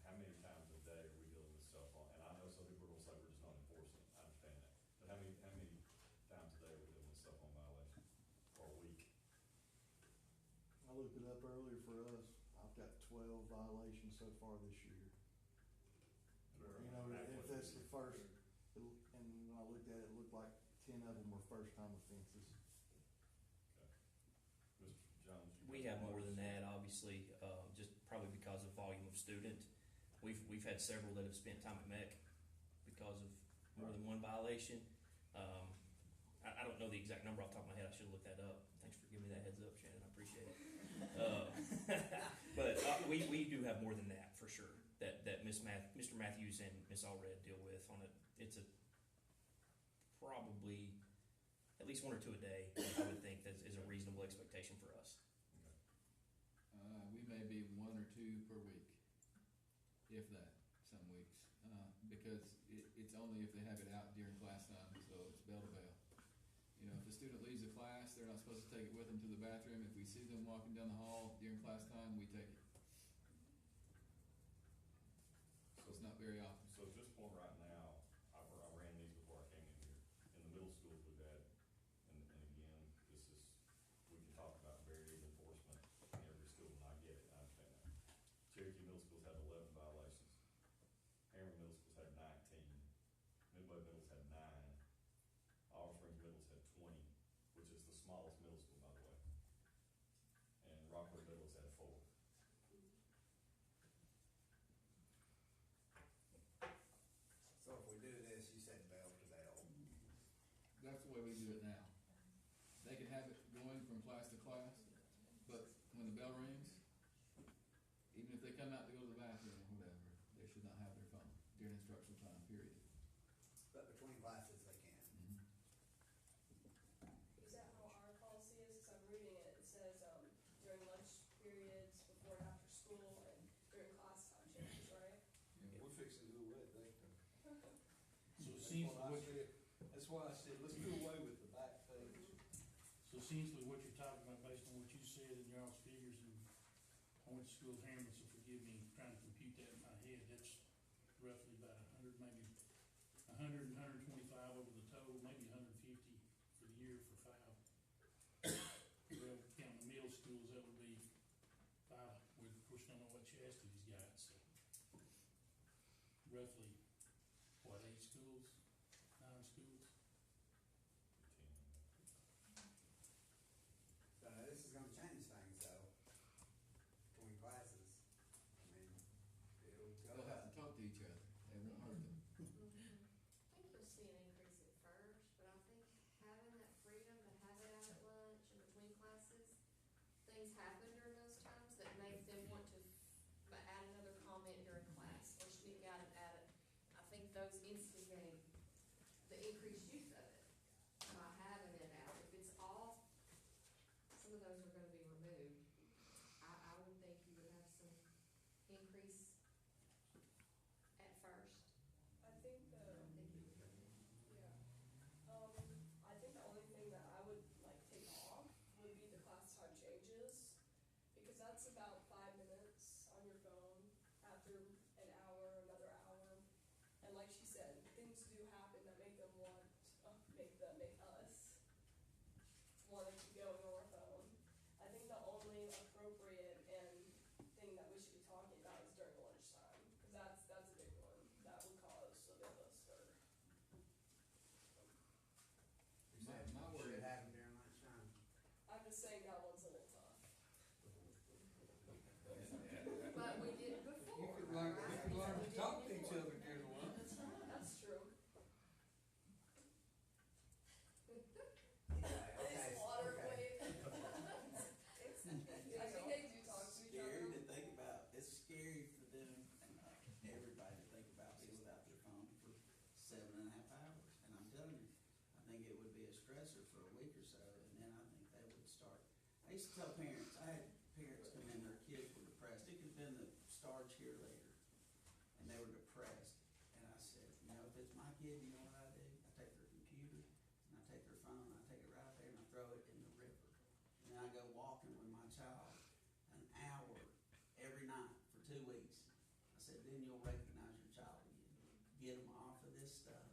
How many times a day are we dealing with cell phone? And I know some people are gonna say we're just not enforcing it, I understand that. But how many times a day are we dealing with cell phone violations? Or a week? I looked it up earlier for us, I've got 12 violations so far this year. You know, if that's the first, and when I looked at it, it looked like 10 of them were first-time offenses. Okay. Mr. Jones? We have more than that, obviously, just probably because of volume of student. We've had several that have spent time at MEC because of more than one violation. I don't know the exact number off the top of my head, I should look that up. Thanks for giving me that heads up, Shannon, I appreciate it. But we do have more than that, for sure, that Mr. Matthews and Ms. Allred deal with on it. It's probably at least one or two a day, I would think that is a reasonable expectation for us. We may be one or two per week, if that, some weeks, because it's only if they have it out during class time, so it's bell to bell. You know, if the student leaves the class, they're not supposed to take it with them to the bathroom. If we see them walking down the hall during class time, we take it. So it's not very often. So at this point right now, I ran these before I came in here. In the middle schools we've had, and again, this is, we can talk about varied enforcement in every school, and I get it, I understand that. Cherokee Middle Schools had 11 violations. Hammer Middle Schools had 19. Midway Middle's had 9. Olive Springs Middle's had 20, which is the smallest middle school, by the way. And Rockwood Middle's had 4. So if we do this, you said bell to bell. That's the way we do it now. They can have it going from class to class, but when the bell rings, even if they come out to go to the bathroom or whatever, they should not have their phone during instructional time, period. But between classes, they can. Is that how our policy is? Cause I'm reading it, it says, during lunch periods, before and after school, and during class time changes, right? We're fixing to do away with that. So it That's seems what I what said, that's why I said, let's do away with the back page essentially what you're talking about, based on what you said in y'all's figures, and I went to school at Hamlin, so forgive me trying to compute that in my head, that's roughly about 100, maybe 100 and 125 over the total, maybe 150 for the year for five. Well, counting the middle schools, that would be five, we of course don't know what Chastity's got, so roughly, what, 8 schools, 9 schools? So now this is gonna change things though, between classes. I mean, it'll go They'll have to up. talk to each other, they won't hurt them. I think you'll see an increase at first, but I think having that freedom to have it out at lunch and between classes, things happen during those times that make them want to add another comment during class or sneak out and add it. I think those instigate the increased use of it by having it out. If it's off, some of those are gonna be removed. I would think you would have some increase at first. I think I don't think you would. yeah. I think the only thing that I would like take off would be the class time changes, because that's about 5 minutes on your phone after an hour, another hour. And like she said, things do happen that make them want, make us want to keep going on our phone. I think the only appropriate and thing that we should be talking about is during lunchtime, because that's a big one. That would cause a bit of a stir. You said My you worry- should have them during lunchtime. I'm just saying that one's a little tough. But we did You before, could right? learn to talk to each Before. other during lunch. That's true. Okay, It's water okay. weight. I think they do talk to each Scary other. to think about, it's scary for them and everybody to think about being without their phone for 7.5 hours. And I'm telling you, I think it would be a stressor for a week or so, and then I think they would start. I used to tell parents, I had parents come in, their kids were depressed. It could have been the star cheerleader, and they were depressed. And I said, you know, if it's my kid, you know what I do? I take their computer, and I take their phone, and I take it right out there, and I throw it in the river. And then I go walking with my child an hour every night for 2 weeks. I said, then you'll recognize your child again. Get them off of this stuff,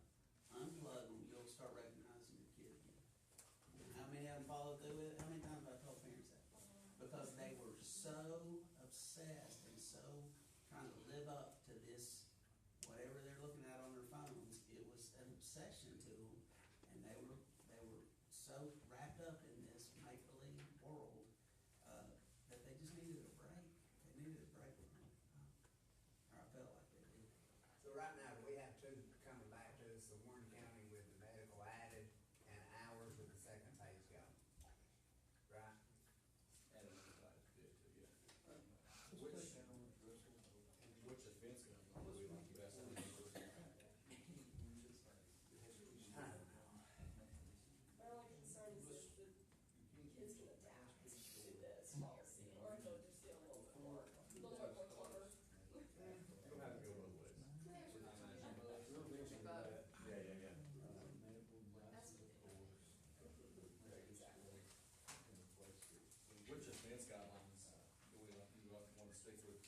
unplug them, you'll start recognizing your kid again. And how many of them followed through with it? How many times have I told parents that? Because they were so obsessed and so trying to live up to this, whatever they're looking at on their phones, it was an obsession to them. And they were so wrapped up in this make-believe world, that they just needed a break. They needed a break from it. Or I felt like they did. So right now, we have two coming back to us, the Warren County with the medical added and ours with the second page going. Right? And another class did too, yeah. Which Which offense gun would we like you guys to do? I don't know. My only concern is if the kids can adapt to this policy, or if they'll just get a little bit more clever. You'll have to go both ways. But Yeah. that's Which offense guidelines do we like, you want to stick with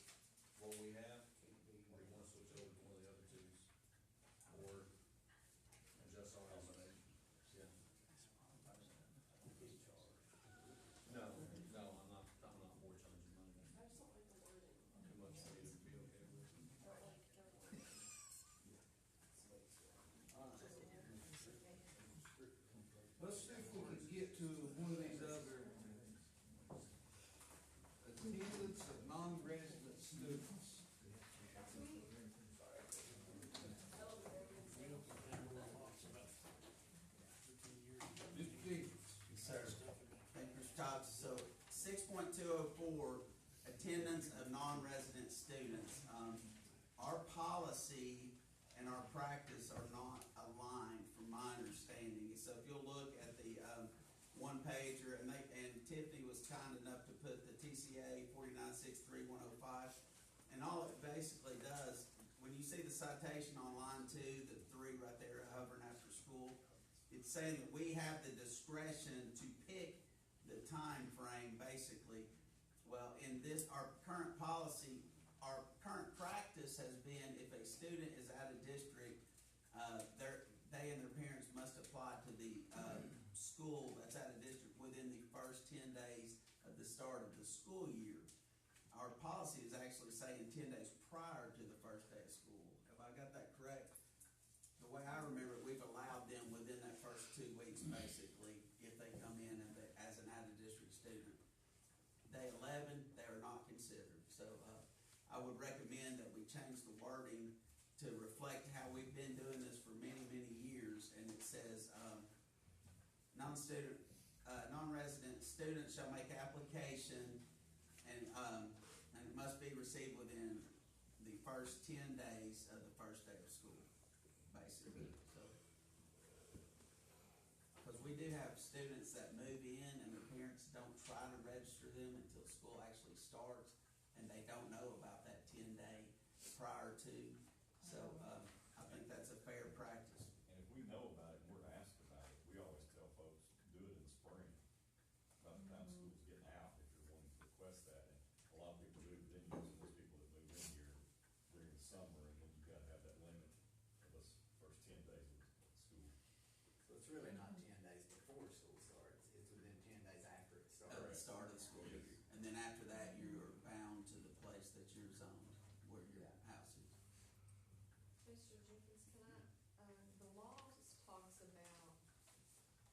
what we have, or you want to switch over to one of the other twos? Or adjust our eliminations? Yeah. No, I'm not for changing money. I just don't like the wording. Too much for you to be okay with. I don't like Let's see if we can get to one of these other attendance of non-resident students. Mr. Jenkins. Yes, sir. Thank you, Mr. Thompson. So 6.204, attendance of non-resident students. Our policy and our practice are not aligned from my understanding. So if you'll look at the one pager, and Tiffany was kind enough to put the TCA 4963105, and all it basically does, when you see the citation on line 2, the 3 right there hovering after school, it's saying that we have the discretion to pick time frame, basically. Well, in this, our current policy, our current practice has been if a student is out of district, they and their parents must apply to the school that's out of district within the first 10 days of the start of the school year. Our policy is actually saying 10 days prior to the first day of school. Have I got that correct? The way I remember it, we've allowed them within that first 2 weeks, basically, if they come in as an out-of-district student. Day 11, they are not considered. So I would recommend that we change the wording to reflect how we've been doing this for many, many years. And it says, non-resident students shall make application and it must be received within the first 10 days of the first day of school, basically. So, because we do have students that move in and their parents don't try to register them until school actually starts, and they don't know about that 10-day prior to. So I think that's a fair practice. And if we know about it and we're asked about it, we always tell folks, do it in the spring. About the time school's getting out, if you're wanting to request that. And a lot of people do, but then you have those people that move in here during the summer, and then you've got to have that limit for those first 10 days of school. So it's really not 10 days before school starts, it's within 10 days after it starts. At the start of the school year. And then after that, you're bound to the place that you're zoned, where your house is. Mr. Jenkins, can the law just talks about,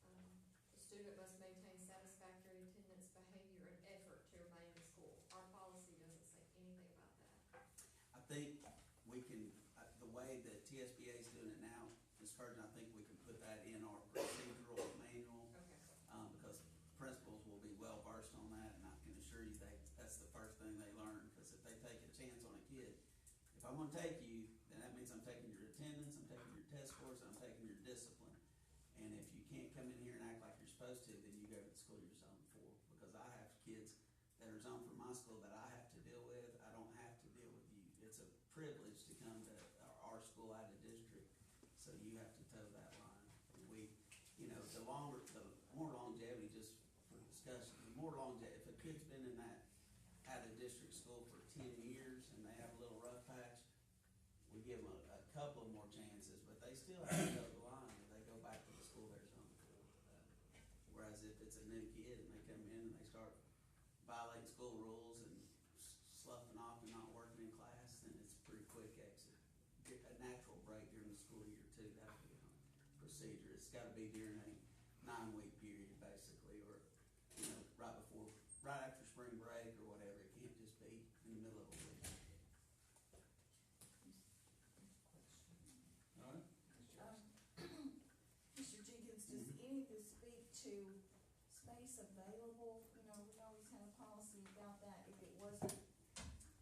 the student must maintain satisfactory attendance, behavior, and effort to remain in school. Our policy doesn't say anything about that. I think we can, the way that TSBA is doing it now, Ms. Spurgeon, I think we can put that in our procedural manual. Okay. Because principals will be well versed on that, and I can assure you that's the first thing they learn. Because if they take a chance on a kid, if I'm gonna take you, then that means I'm taking your attendance, I'm taking your test scores, and I'm taking your discipline. And if you can't come in here and act like you're supposed to, then you go to the school you're zoned for. Because I have kids that are zoned for my school that I have to deal with. I don't have to deal with you. It's a privilege to come to our school out of district, so you have to toe that line. And we, the more longevity, just for discussion, the more longevity, if a kid's been in that out of district school for 10 years and they have a little rough patch, we give them a couple more chances, but they still have to toe the line if they go back to the school they're zoned for. Whereas if it's a new kid and they come in and they start violating school rules and sloughing off and not working in class, then it's a pretty quick exit. Get a natural break during the school year too. That'll be a procedure. It's got to be during a 9-week period, basically, or right after spring break or whatever. It can't just be in the middle of a week. All right? Mr. Jenkins, does any of this speak to space available? We always had a policy about that. If it wasn't,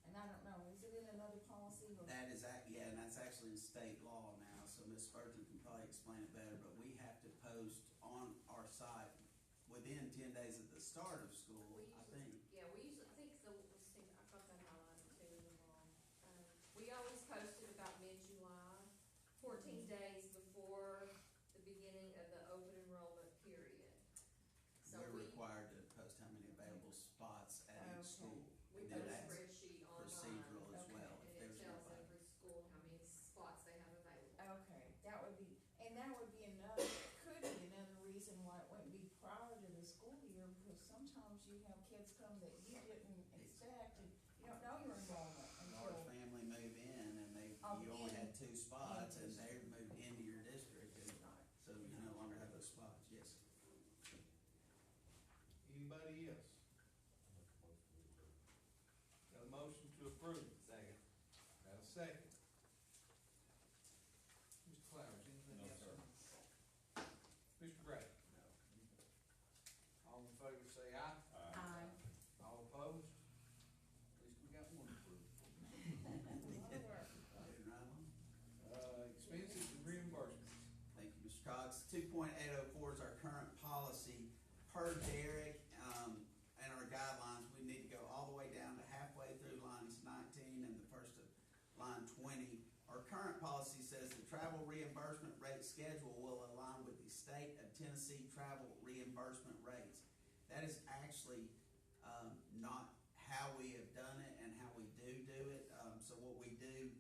and I don't know, is it in another policy or? That is, and that's actually in state law now, so Ms. Spurgeon can probably explain it better, but we have to post on our site within 10 days of the start of school, I think. Yeah, I think so, let's see, I've got that highlighted too in the law. We always posted about mid-July, 14 days before the beginning of the open enrollment period. So We're required to post how many available spots at each school. We And put a then that's spreadsheet online. procedural as Okay. well, And if it there's tells nobody. every school how many spots they have available. Okay, that would be another, could be another reason why it wouldn't be prior to the school year, because sometimes you have kids come that you didn't expect, and you don't know your enrollment Or a until. family move in and you only had 2 spots and they're moved into your district, and so you no longer have those spots, yes. Anybody else? Got a motion to approve? Second. Got a second? Mr. Flowers, anything No, else? sir. Mr. Gray? No. All in favor say aye. Aye. All opposed? At least we got one approved. Moving right along. Expenses and reimbursements. Thank you, Mr. Cox. 2.804 is our current policy. Per Derek and our guidelines, we need to go all the way down to halfway through lines 19 and the first of line 20. Our current policy says the travel reimbursement rate schedule will align with the state of Tennessee travel reimbursement rates. That That is actually, not how we have done it and how we do it. So what we do,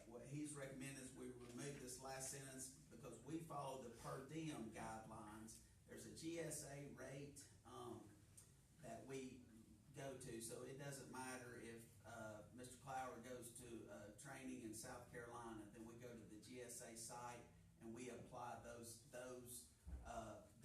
what he's recommended is we remove this last sentence because we follow the per diem guidelines. There's a GSA rate, that we go to, so it doesn't matter if, Mr. Clower goes to, training in South Carolina, then we go to the GSA site and we apply those,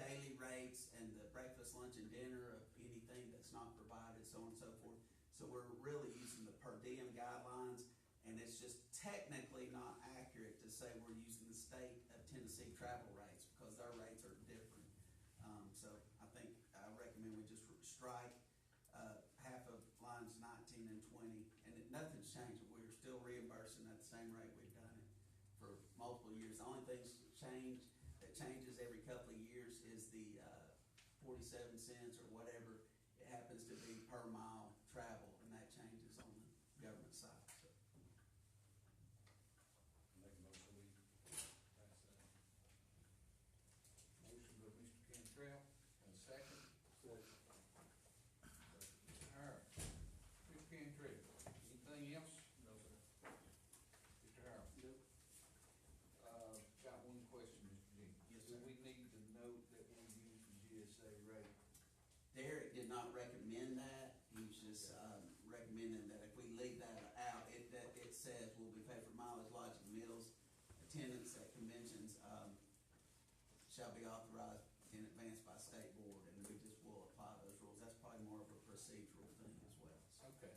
daily rates and the breakfast, lunch, and dinner of anything that's not provided, so on and so forth. So we're really using the per diem guidelines, and it's just technically not accurate to say we're using the state of Tennessee travel rates because their rates are different. So I think, I recommend we just strike, half of lines 19 and 20, and nothing's changed. We're still reimbursing at the same rate we've done it for multiple years. The only thing that changes every couple of years is the 47 cents or whatever it happens to be per mile travel, and that changes on the government side. So. Make a motion, we pass that. Motion by Mr. Cantrell, and a second. All right, Mr. Cantrell, anything else? No, sir. Mr. Harold? Yep. Got one question, Mr. Jenkins. Yes, Do sir. we need to note that we use the GSA rate? Derek did not recommend that. He was just recommending that if we leave that out, it says will be paid for mileage, lodging, meals, attendance at conventions, shall be authorized in advance by state board, and we just will apply those rules. That's probably more of a procedural thing as well. Okay,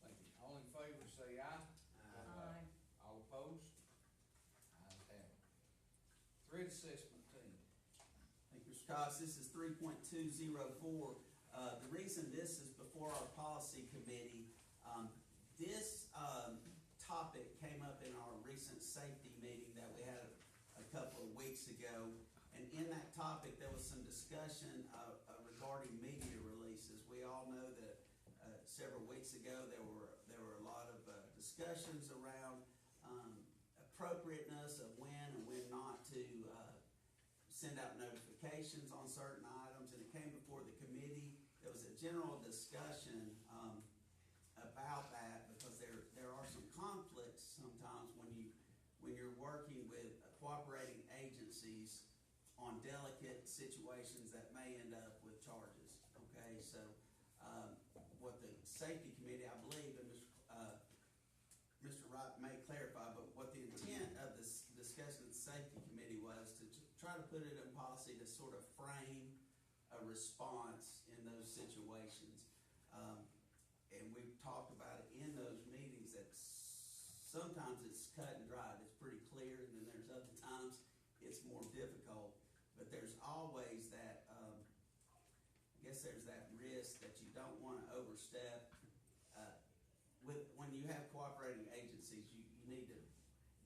thank you. All in favor, say aye. Aye. All opposed? Ayes have it. Threat assessment team. Thank you, Mr. Cox. This is 3.204. The reason this is before our policy committee, this topic came up in our recent safety meeting that we had a couple of weeks ago. And in that topic, there was some discussion regarding media releases. We all know that several weeks ago there were a lot of discussions around appropriateness of when and when not to send out notifications on certain items, and it came before the committee. There was a general discussion about that because there are some conflicts sometimes when you're working with cooperating agencies on delicate situations that may end up with charges. Okay, so what the safety committee, I believe, and Mr. Wright may clarify, but what the intent of this discussion at the safety committee was to try to put it in policy to sort of frame a response in those situations. And we've talked about it in those meetings that sometimes it's cut and dried, it's pretty clear, and then there's other times it's more difficult. But there's always that, I guess there's that risk that you don't want to overstep. When you have cooperating agencies, you need to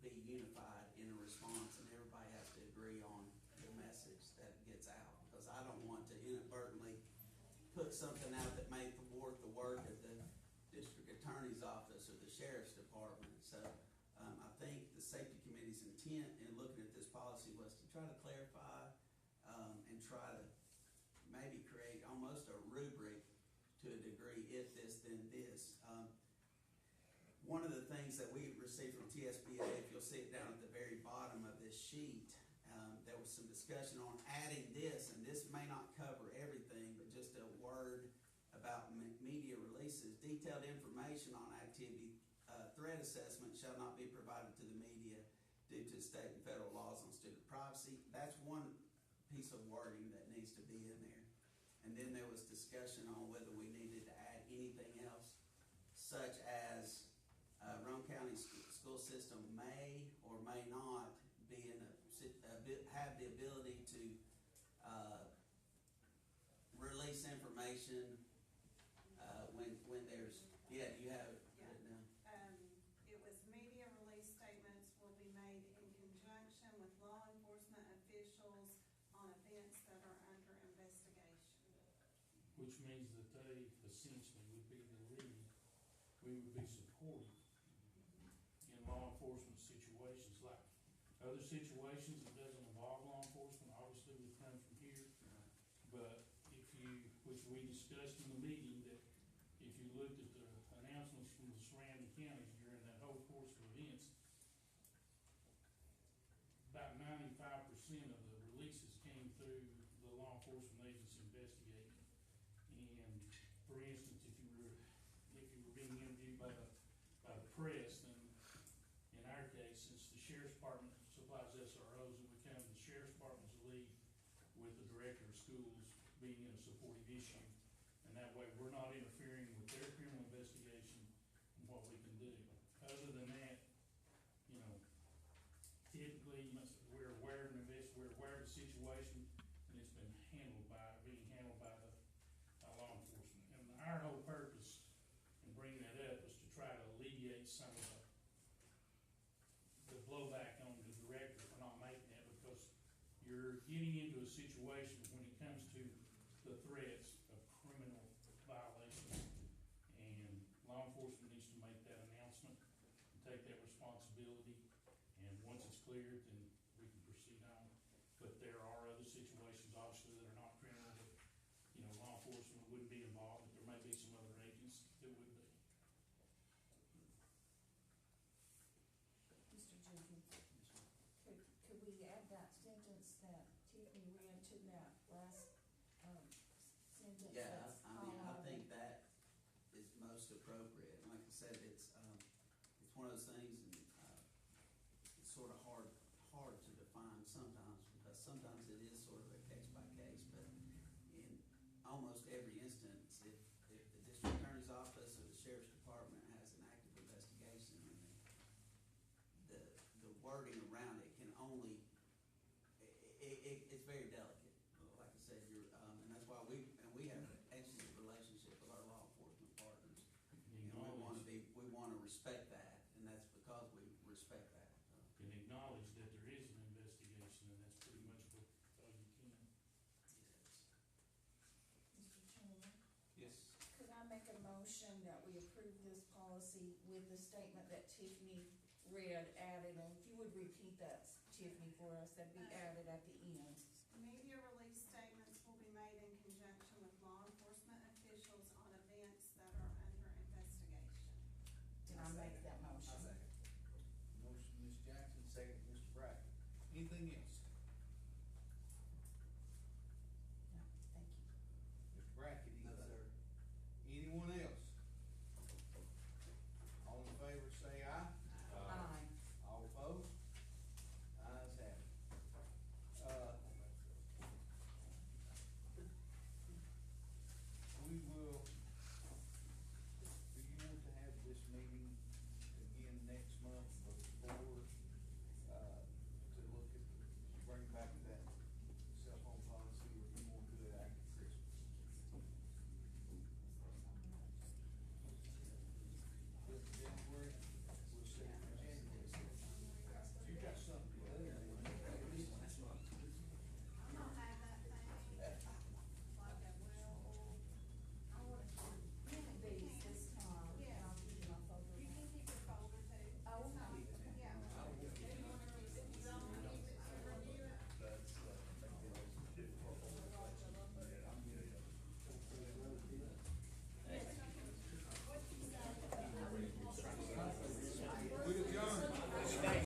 be unified in a response, and everybody has to agree on the message that gets out. Because I don't want to inadvertently put something out that may thwart the work of the district attorney's office or the sheriff's department. So I think the safety committee's intent in looking at this policy was to try to clarify and try to maybe create almost a rubric to a degree, if this, then this. One of the things that we received from TSBA, if you'll see it down at the very bottom of this sheet, there was some discussion on adding this, and this may not cover everything, but just a word about media releases. Detailed information on activity threat assessment shall not be provided to the media due to state and federal laws on student privacy. That's one piece of wording that needs to be in there. And then there was discussion on whether we needed to add anything else, such as Roane County school system may or may not be in have the ability to release information when there's, you have it written down. It was media release statements will be made in conjunction with law enforcement officials on events that are under investigation. Which means that they essentially would be the lead, we would be supportive in law enforcement situations, like other situations that doesn't involve law enforcement, obviously would come from here. But if you we discussed in the meeting that if you looked at the announcements from the surrounding counties during that whole course of events, about 95% of the releases came through the law enforcement agency investigating. And for instance, if you were being interviewed by the press, then in our case, since the sheriff's department supplies SROs, it would come to the sheriff's department's lead with the director of schools being in a supportive issue. And that way, we're not interfering with their criminal investigation and what we can do. Other than that, you know, typically, we're aware of the situation, and it's been being handled by the law enforcement. And our whole purpose in bringing that up is to try to alleviate some of the blowback on the director for not making that, because you're getting into a situation when it comes to the threats of criminal violations, and law enforcement needs to make that announcement and take that responsibility. And once it's cleared, then we can proceed on. But there are other situations, obviously, that are not criminal, that, you know, law enforcement wouldn't be involved, but there may be some other agents that would be. Mr. Jenkins, could we add that sentence that Tiffany read to that last, sentence Yeah, that's I mean, I highlighted? think that is most appropriate. Like I said, it's one of those things, and, it's sort of hard to define sometimes, because sometimes it is sort of a case by case, but in almost every instance, if the district attorney's office or the sheriff's department has an active investigation, and the wording around it can only, it's very delicate. Like I said, and that's why we have an excellent relationship with our law enforcement partners. And we wanna respect that, and that's because we respect that. Can acknowledge that there is an investigation, and that's pretty much what all you can. Mr. Chairman, Yes. could I make a motion that we approve this policy with the statement that Tiffany read added, and if you would repeat that, Tiffany, for us, that'd be added at the end. Media release statements will be made in conjunction with law enforcement officials on events that are under investigation. Did I make that motion? I'll second. Motion, Ms. Jackson, second, Mr. Brackett. Anything else?